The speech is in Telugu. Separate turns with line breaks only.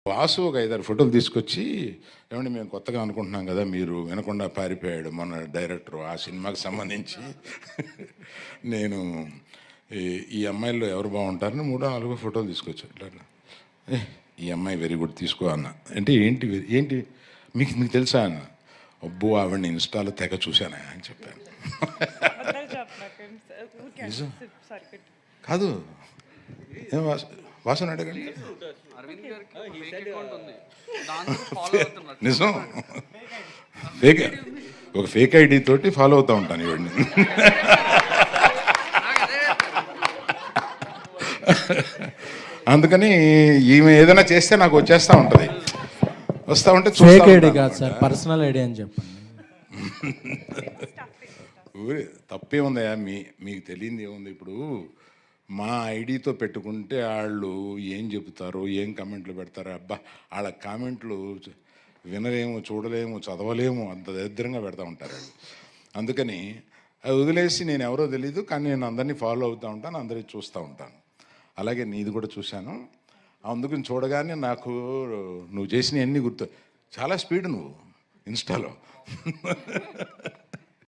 వాసు ఒక 5-6 ఫోటోలు తీసుకొచ్చి, ఏమంటే మేము కొత్తగా అనుకుంటున్నాం కదా, మీరు వినకుండా పారిపోయాడు మన డైరెక్టర్ ఆ సినిమాకి సంబంధించి. నేను ఈ అమ్మాయిల్లో ఎవరు బాగుంటారని 3-4 ఫోటోలు తీసుకొచ్చాను. ఇట్లా ఈ అమ్మాయి వెరీ గుడ్ తీసుకో అన్న. అంటే ఏంటి ఏంటి మీకు తెలుసా అన్న. అబ్బో ఆవిడని ఇన్స్టాలో తెగ చూశానా అని చెప్పాను. కాదు వాసన అడగండి. నిజం, ఒక ఫేక్ ఐడి తోటి ఫాలో అవుతూ ఉంటాను ఇవన్నీ. అందుకని ఈమె ఏదైనా చేస్తే నాకు వచ్చేస్తూ ఉంటుంది. వస్తూ ఉంటే
ఫేక్ ఐడి కాదు సార్, పర్సనల్ ఐడి అని చెప్పండి.
తప్పే ఉందయా, మీకు తెలియంది ఏముంది. ఇప్పుడు మా ఐడితో పెట్టుకుంటే వాళ్ళు ఏం చెబుతారో, ఏం కామెంట్లు పెడతారో, అబ్బా వాళ్ళ కామెంట్లు వినలేము, చూడలేము, చదవలేము, అంత దరిద్రంగా పెడతా ఉంటారు వాళ్ళు. అందుకని అది వదిలేసి నేను ఎవరో తెలీదు, కానీ నేను అందరినీ ఫాలో అవుతూ ఉంటాను, అందరినీ చూస్తూ ఉంటాను. అలాగే నీది కూడా చూశాను. అందుకని చూడగానే నాకు నువ్వు చేసినవన్నీ గుర్తు. చాలా స్పీడ్ నువ్వు ఇన్స్టాలో.